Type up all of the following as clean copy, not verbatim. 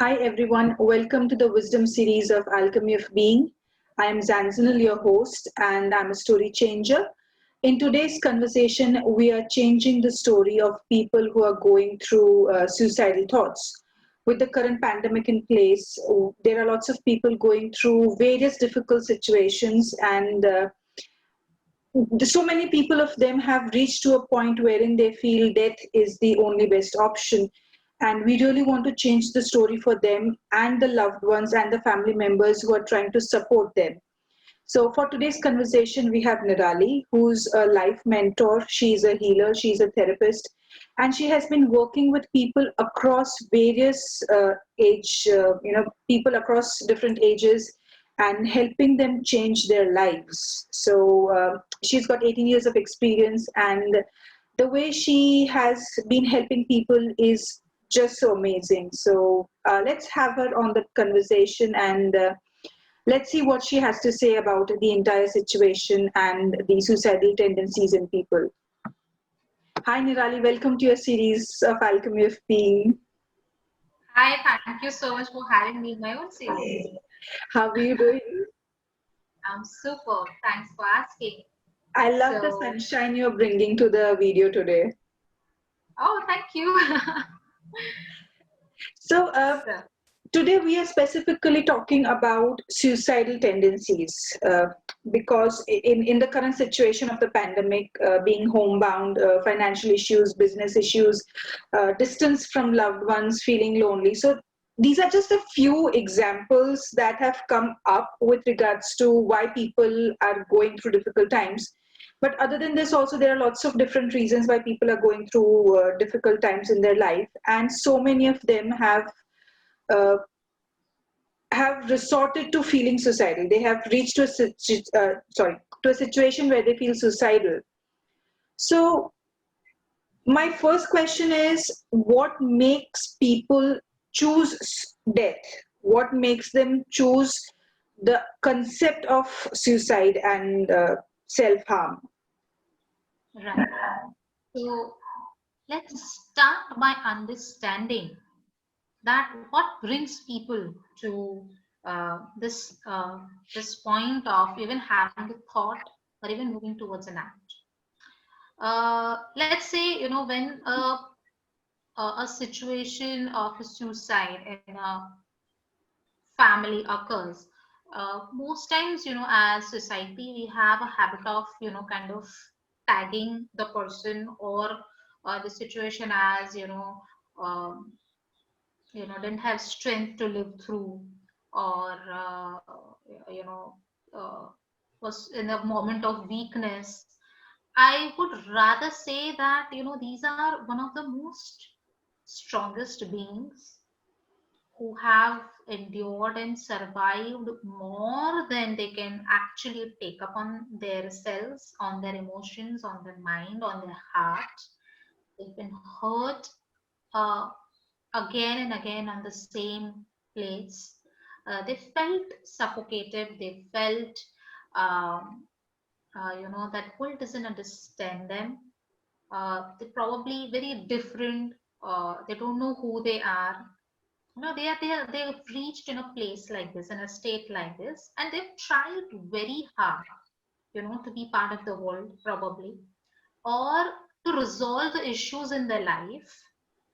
Hi everyone, welcome to the Wisdom series of Alchemy of Being. I am Zanzanil, your host, and I'm a story changer. In today's conversation, we are changing the story of people who are going through suicidal thoughts. With the current pandemic in place, there are lots of people going through various difficult situations, and so many people of them have reached to a point wherein they feel death is the only best option, and we really want to change the story for them and the loved ones and the family members who are trying to support them. So for today's conversation we have Nirali, who's a life mentor. She's a healer, she's a therapist, and she has been working with people across various people across different ages and helping them change their lives. So she's got 18 years of experience, and the way she has been helping people is just so amazing. So let's have her on the conversation, and let's see what she has to say about the entire situation and the suicidal tendencies in people. Hi Nirali, welcome to your series of Alchemy of Being. Hi, thank you so much for having me in my own series. How are you doing? I'm super. Thanks for asking. I love the So, sunshine you're bringing to the video today. oh, thank you. So, So, today we are specifically talking about suicidal tendencies because in the current situation of the pandemic, being homebound, financial issues, business issues, distance from loved ones, feeling lonely. So these are just a few examples that have come up with regards to why people are going through difficult times. But other than this, also there are lots of different reasons why people are going through difficult times in their life, and so many of them uh, have resorted to feeling suicidal. They have reached to to a situation where they feel suicidal. So my first question is, what makes people choose death? What makes them choose the concept of suicide and self harm? right. So, let's start by understanding that what brings people to this point of even having the thought or even moving towards an act. Let's say when a situation of a suicide in a family occurs. Most times, as society, we have a habit of, kind of tagging the person or the situation as, um, didn't have strength to live through, or, you know, uh, was in a moment of weakness. I would rather say that, these are one of the most strongest beings who have endured and survived more than they can actually take upon their selves, on their emotions, on their mind, on their heart. They've been hurt uh, again and again on the same place. They felt suffocated. They felt, um, that world doesn't understand them. They're probably very different. They don't know who they are. No, they've reached in a place like this, in a state like this, and they've tried very hard, to be part of the world probably, or to resolve the issues in their life,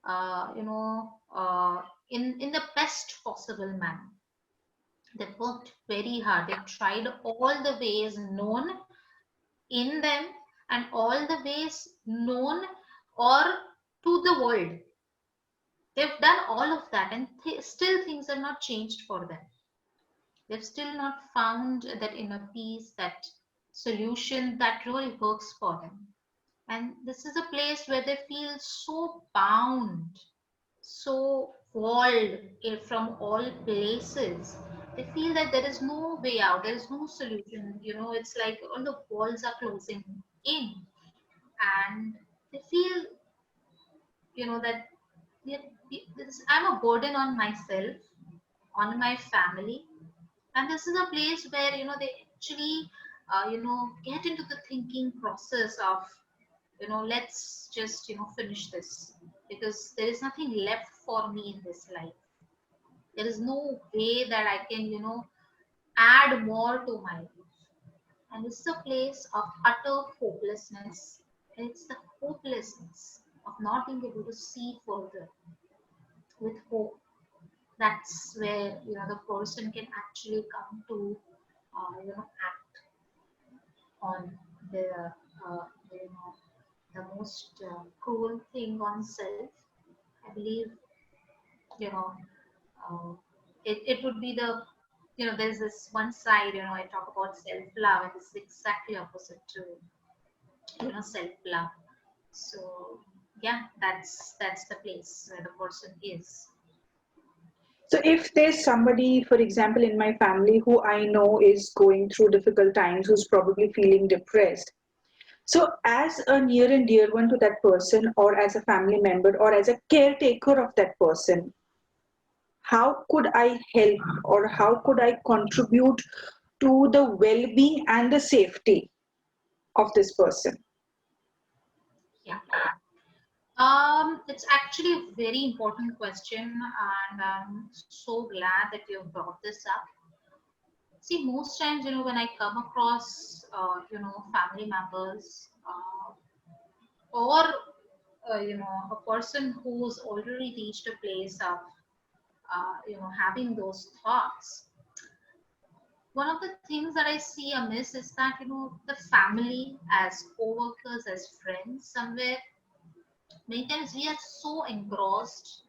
uh, you know, uh, in the best possible manner. They've worked very hard. They've tried all the ways known in them and all the ways known or to the world. They've done all of that, and still things are not changed for them. They've still not found that inner peace, that solution that really works for them. And this is a place where they feel so bound, so walled from all places. They feel that there is no way out, there is no solution. It's like all the walls are closing in, and they feel, that I'm a burden on myself, on my family. And this is a place where they actually get into the thinking process of, let's just finish this, because there is nothing left for me in this life. There is no way that I can, add more to my life. And it's a place of utter hopelessness. It's the hopelessness of not being able to see further with hope. That's where the person can actually come to act on the uh, you know the most cruel thing on self. I believe you know uh, it would be there's this one side, I talk about self love, and it's exactly opposite to self love. So yeah, that's the place where the person is. So if there's somebody, for example, in my family who I know is going through difficult times, who's probably feeling depressed, so as a near and dear one to that person, or as a family member, or as a caretaker of that person, how could I help or how could I contribute to the well-being and the safety of this person? Yeah. It's actually a very important question, and I'm so glad that you've brought this up. See, most times, when I come across, family members, or a person who's already reached a place of, having those thoughts, one of the things that I see amiss is that, the family, as co-workers, as friends, somewhere many times we are so engrossed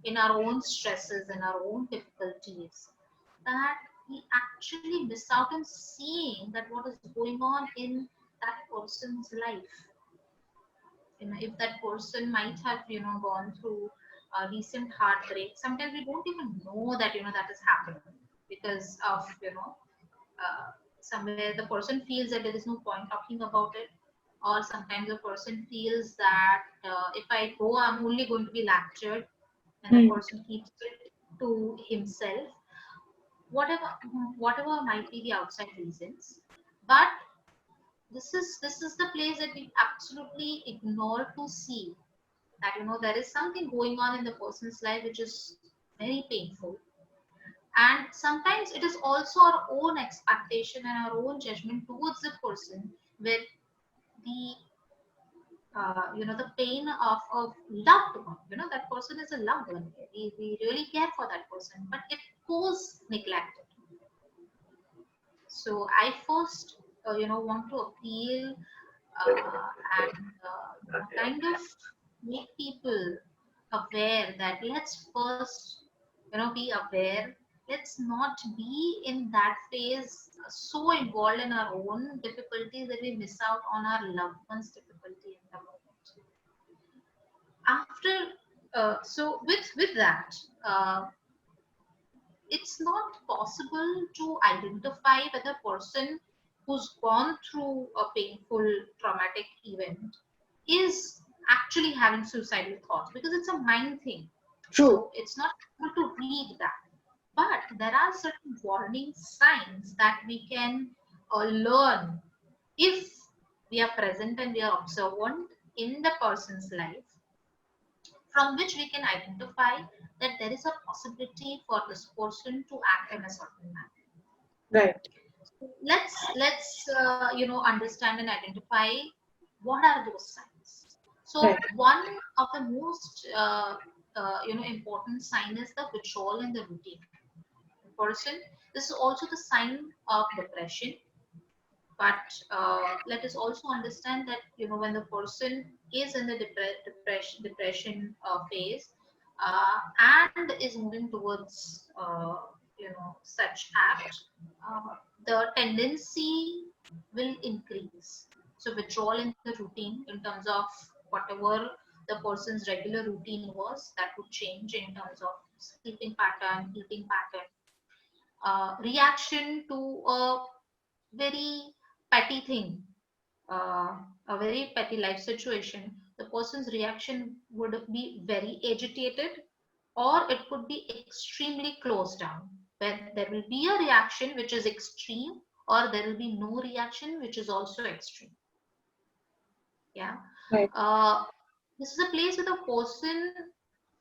in our own stresses and our own difficulties that we actually miss out on seeing that what is going on in that person's life. If that person might have gone through a recent heartbreak, sometimes we don't even know that that is happening because of uh, somewhere the person feels that there is no point talking about it, or sometimes the person feels that if I go, I'm only going to be lectured, and the Hmm. person keeps it to himself, whatever whatever might be the outside reasons. But this is the place that we absolutely ignore to see that there is something going on in the person's life which is very painful. And sometimes it is also our own expectation and our own judgment towards the person, where the the pain of loved one, that person is a loved one, we really care for that person, but it goes neglected. So I first want to appeal, and kind of make people aware that let's first be aware. Let's not be in that phase, so involved in our own difficulties that we miss out on our loved ones difficulty in the moment. After so with that, uh, it's not possible to identify whether a person who's gone through a painful traumatic event is actually having suicidal thoughts, because it's a mind thing. True. So it's not able to read that. But there are certain warning signs that we can learn if we are present and we are observant in the person's life, from which we can identify that there is a possibility for this person to act in a certain manner. Right. Let's understand and identify what are those signs. Right. So one of the most important sign is the withdrawal in the routine. The person, this is also the sign of depression. But let us also understand that when the person is in the depression phase, and is moving towards such act, the tendency will increase. So withdrawal in the routine, in terms of whatever the person's regular routine was, that would change in terms of sleeping pattern, eating pattern, reaction to a very petty thing, a very petty life situation, the person's reaction would be very agitated, or it could be extremely closed down, where there will be a reaction which is extreme, or there will be no reaction which is also extreme. Yeah. Right. Uh, this is a place where the person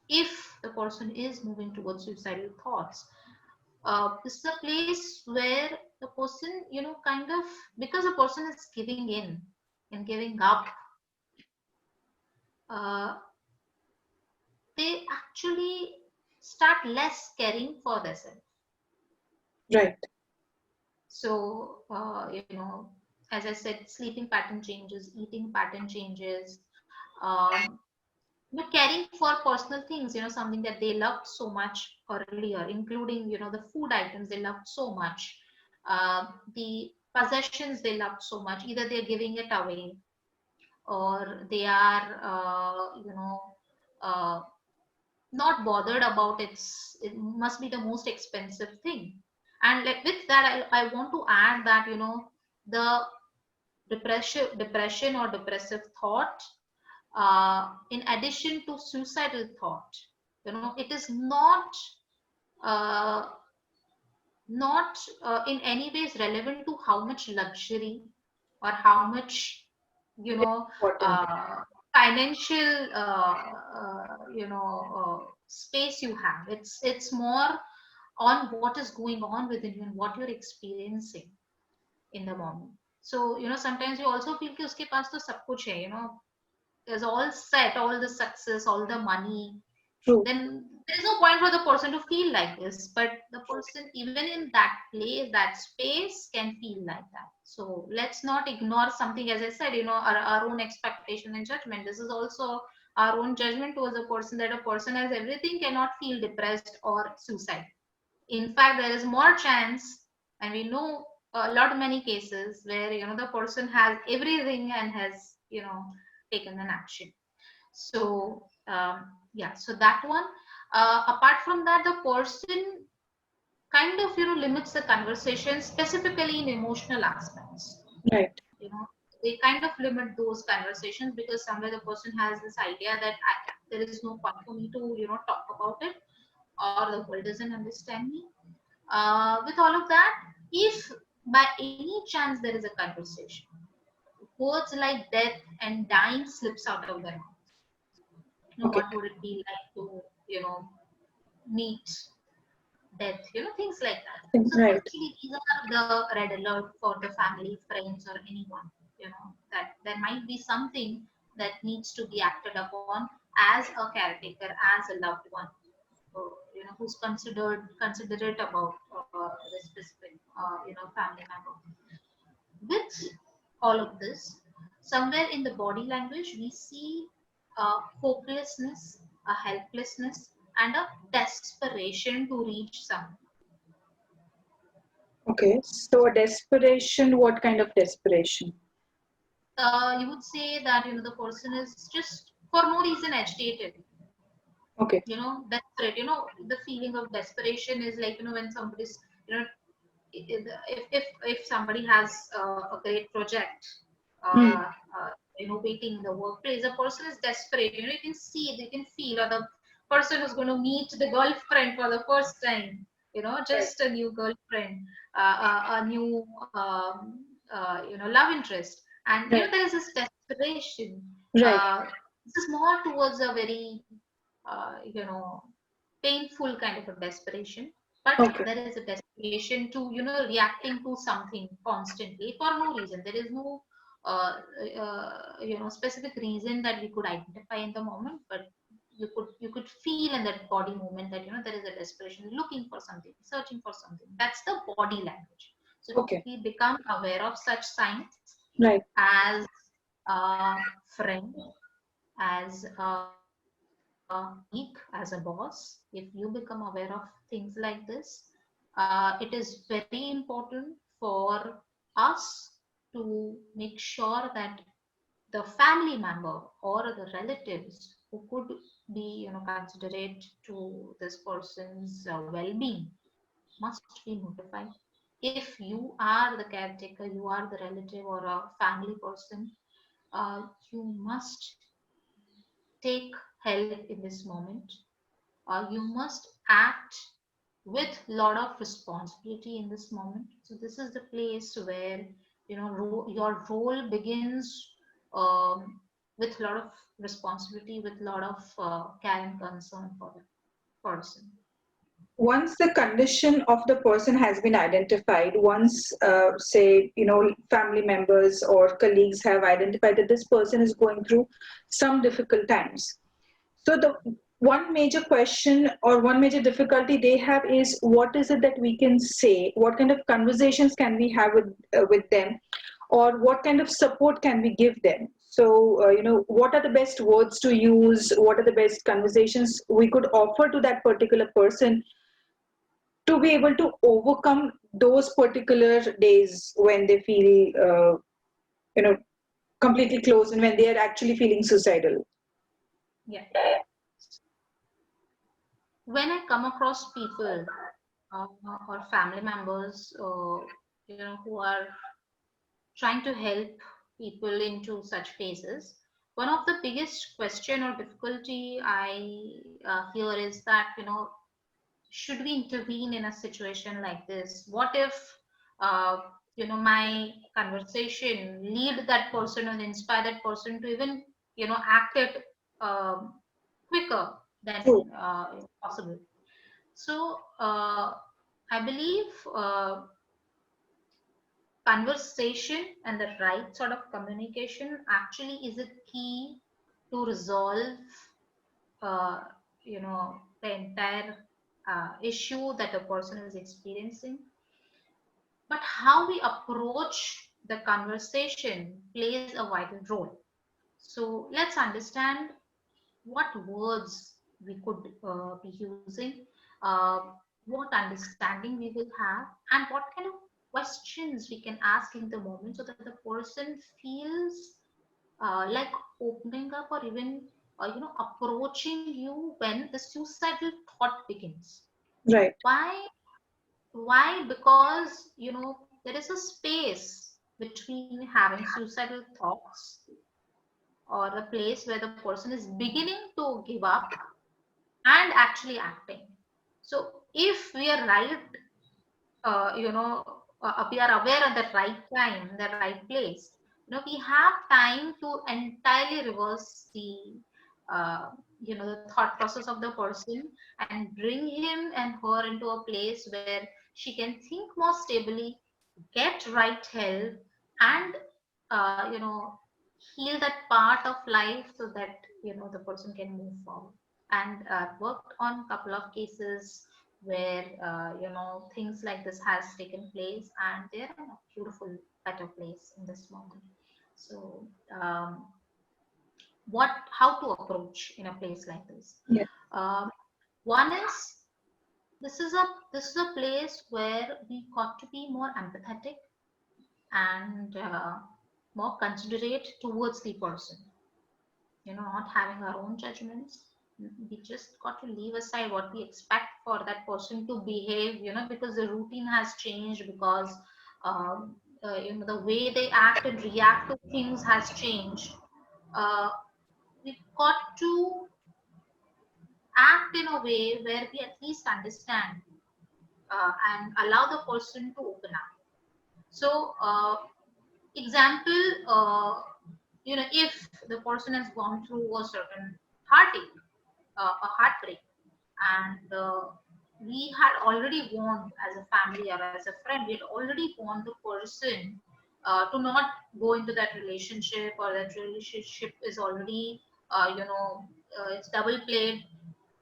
if the person is moving towards suicidal thoughts, this is a place where the person, kind of, because the person is giving in and giving up, uh, they actually start less caring for themselves. Right. So, as I said, sleeping pattern changes, eating pattern changes, um, caring for personal things, something that they loved so much earlier, including, the food items they loved so much, the possessions they loved so much, either they're giving it away or they are, uh, not bothered about it must be the most expensive thing. And like with that, I want to add that, the depression or depressive thought, in addition to suicidal thought, it is uh, not in any ways relevant to how much luxury or how much, you know Important. uh, financial, space you have. It's more on what is going on within you and what you're experiencing in the moment. So, sometimes you also feel कि उसके पास तो सब कुछ है, is all set, all the success, all the money, True. then there is no point for the person to feel like this. But the person, even in that place, that space, can feel like that. So let's not ignore something, as I said, our own expectation and judgment. This is also our own judgment towards a person, that a person has everything cannot feel depressed or suicide. In fact, there is more chance, and we know a lot many cases where, the person has everything and has, taken an action. So, yeah, so that one. Apart from that, the person kind of, limits the conversation, specifically in emotional aspects. Right. You know, they kind of limit those conversations because somewhere the person has this idea that there is no point for me to, talk about it, or the world doesn't understand me. With all of that, if by any chance there is a conversation, words like death and dying slips out of their mouth. Okay. What would it be like to, meet death, things like that. So Right. actually, these are the red alert for the family, friends, or anyone, that there might be something that needs to be acted upon as a caretaker, as a loved one, who's considerate about the specific, family member. With all of this, somewhere in the body language, we see hopelessness, a helplessness, and a desperation to reach something. Okay. So a desperation, what kind of desperation? You would say that, the person is just for no reason agitated, Okay. desperate. The feeling of desperation is like, when somebody's, you know if somebody has a great project, Hmm. waiting in the workplace, the person is desperate. You can see it, you can feel, or the person is going to meet the girlfriend for the first time, Right. just a new girlfriend, a new, love interest. And, Right. there is this desperation. Right. Uh, this is more towards a very, painful kind of a desperation. But Okay. there is a desperation to, reacting to something constantly for no reason. There is no, specific reason that we could identify in the moment, but you could feel in that body movement that, there is a desperation, looking for something, searching for something. That's the body language. So if Okay. we become aware of such signs, Right. as a friend, as a colleague, as a boss, if you become aware of things like this, it is very important for us to make sure that the family member or the relatives who could be, considerate to this person's well-being must be notified. If you are the caretaker, you are the relative or a family person, you must take help in this moment. You must act with lot of responsibility in this moment. So this is the place where, your role begins, um, with a lot of responsibility, with a lot of care and concern for the person. Once the condition of the person has been identified, once say family members or colleagues have identified that this person is going through some difficult times, so the one major question or one major difficulty they have is what is it that we can say, what kind of conversations can we have with them, or what kind of support can we give them. So what are the best words to use, what are the best conversations we could offer to that particular person to be able to overcome those particular days when they feel you know completely closed and when they are actually feeling suicidal. Yeah. When I come across people uh, or family members, who are trying to help people into such phases, one of the biggest question or difficulty I hear is that, should we intervene in a situation like this? What if, uh, my conversation lead that person and inspire that person to even, act it quicker True. than possible. So I believe conversation and the right sort of communication actually is a key to resolve, uh, the entire issue that a person is experiencing. But how we approach the conversation plays a vital role. So let's understand what words we could be using, uh, what understanding we will have, and what kind of questions we can ask in the moment so that the person feels like opening up or even approaching you when the suicidal thought begins. Right. Why? Because there is a space between having suicidal thoughts or a place where the person is beginning to give up and actually acting. So if we are right, we are aware at the right time, the right place, we have time to entirely reverse the thought process of the person and bring him and her into a place where she can think more stably, get right help, and heal that part of life so that the person can move forward. And I've worked on a couple of cases where things like this has taken place, and they're in a beautiful better place in this moment. So what how to approach in a place like this? Yeah. um, One is, this is a place where we got to be more empathetic and more considerate towards the person, not having our own judgments. We just got to leave aside what we expect for that person to behave, because the routine has changed, because the way they act and react to things has changed. uh, we've got to act in a way where we at least understand and allow the person to open up. So example, if the person has gone through a certain heartache, a heartbreak, and we had already warned as a family or as a friend, we had already warned the person to not go into that relationship, or that relationship is already it's double played,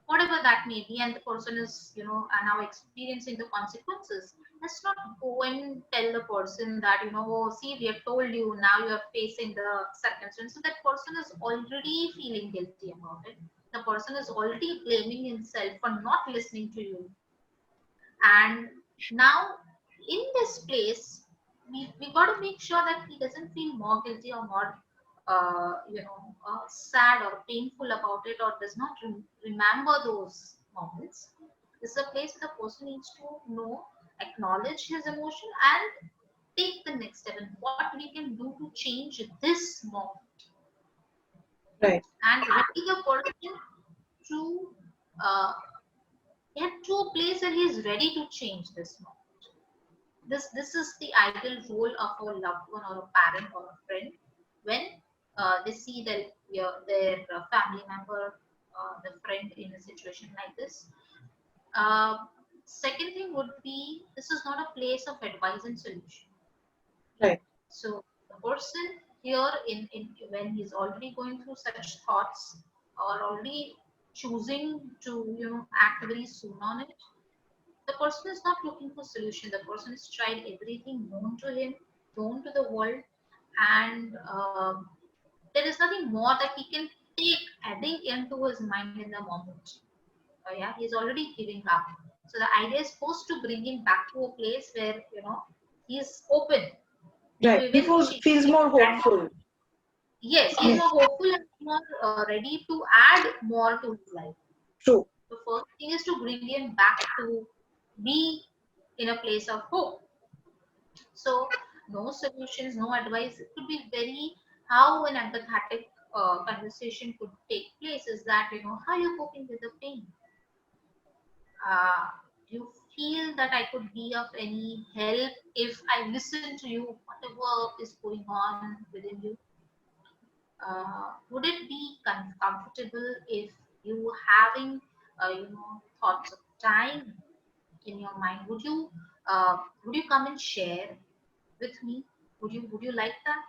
whatever that may be, and the person is are now experiencing the consequences. Let's not go and tell the person that, oh, see, we have told you, now you are facing the circumstances. So that person is already feeling guilty about it. The person is already blaming himself for not listening to you. And now, in this place, we got to make sure that he doesn't feel more guilty or more sad or painful about it, or does not remember those moments. This is a place where the person needs to know, acknowledge his emotion, and take the next step and what we can do to change this moment, Right. and ready the person to uh, get to a place where he's ready to change this moment. This is the ideal role of a loved one or a parent or a friend when They see their family member, the friend in a situation like this. Uh, Second thing would be, this is not a place of advice and solution. Right. So the person here in when he's already going through such thoughts or already choosing to act very soon on it, the person is not looking for solution. The person has tried everything known to him, known to the world, and there is nothing more that he can take adding into his mind in the moment. Yeah, he's already giving up. So the idea is supposed to bring him back to a place where he's open to Right. He even feels more hopeful. yes, he's Yes. more hopeful and more ready to add more to his life. True. The first thing is to bring him back to be in a place of hope. So no solutions, no advice. It could be very how an empathetic conversation could take place is that how you're coping with the pain. Do you feel that I could be of any help if I listen to you, whatever is going on within you? Would it be comfortable if you having thoughts of time in your mind? Would you come and share with me? Would you like that?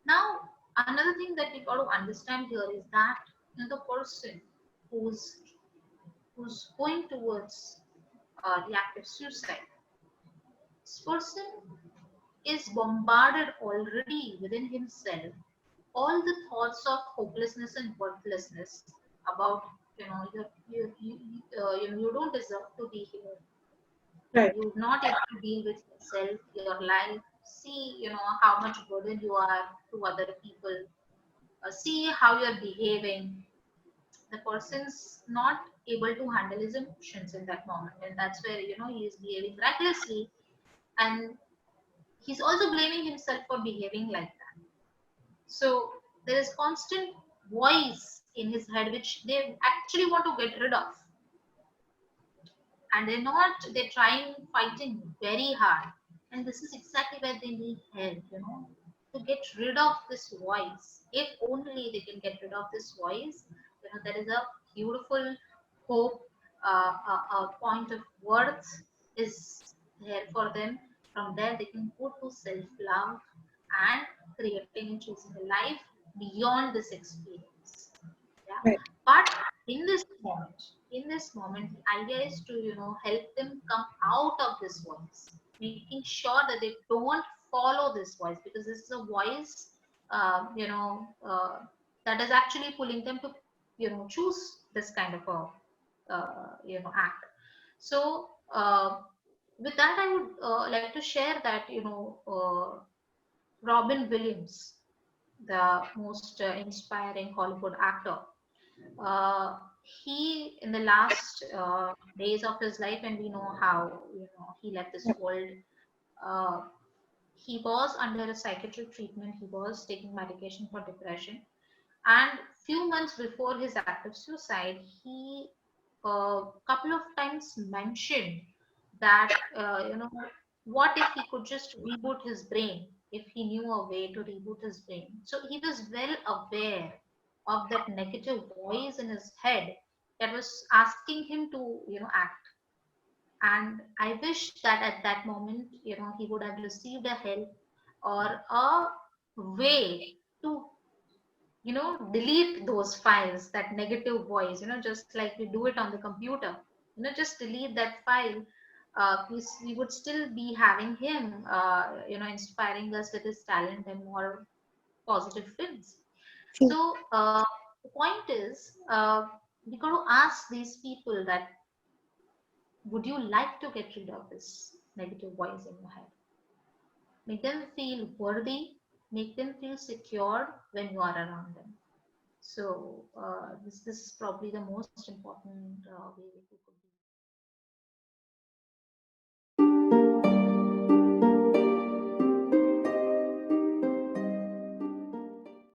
Now, another thing that we got to understand here is that the person who's going towards the act of suicide, this person is bombarded already within himself all the thoughts of hopelessness and worthlessness about you don't deserve to be here. Right. You're not able to deal with yourself, your life. See, how much burden you are to other people. See how you're behaving. The person's not able to handle his emotions in that moment, and that's where he is behaving recklessly, and he's also blaming himself for behaving like that. So there is constant voice in his head which they actually want to get rid of, and they're trying fighting very hard, and this is exactly where they need help, to get rid of this voice. If only they can get rid of this voice, there is a beautiful hope, a point of worth is there for them. From there they can go to self-love and creating and choosing a life beyond this experience. Yeah. Right. But in this moment, the idea is to help them come out of this voice, making sure that they don't follow this voice, because this is a voice, that is actually pulling them to choose this kind of a act. So with that, I would like to share that Robin Williams, the most inspiring Hollywood actor. Uh, he, in the last days of his life, and we know how he left this world. Uh, he was under a psychiatric treatment. He was taking medication for depression, and few months before his act of suicide, he couple of times mentioned that what if he could just reboot his brain, if he knew a way to reboot his brain. So he was well aware of that negative voice in his head that was asking him to act. And I wish that at that moment he would have received a help or a way to delete those files, that negative voice, just like we do it on the computer, just delete that file. We would still be having him inspiring us with his talent and more positive films. True. So the point is, we got to ask these people that, would you like to get rid of this negative voice in your head? Make them feel worthy, make them feel secure when you are around them. So this is probably the most important way we could be.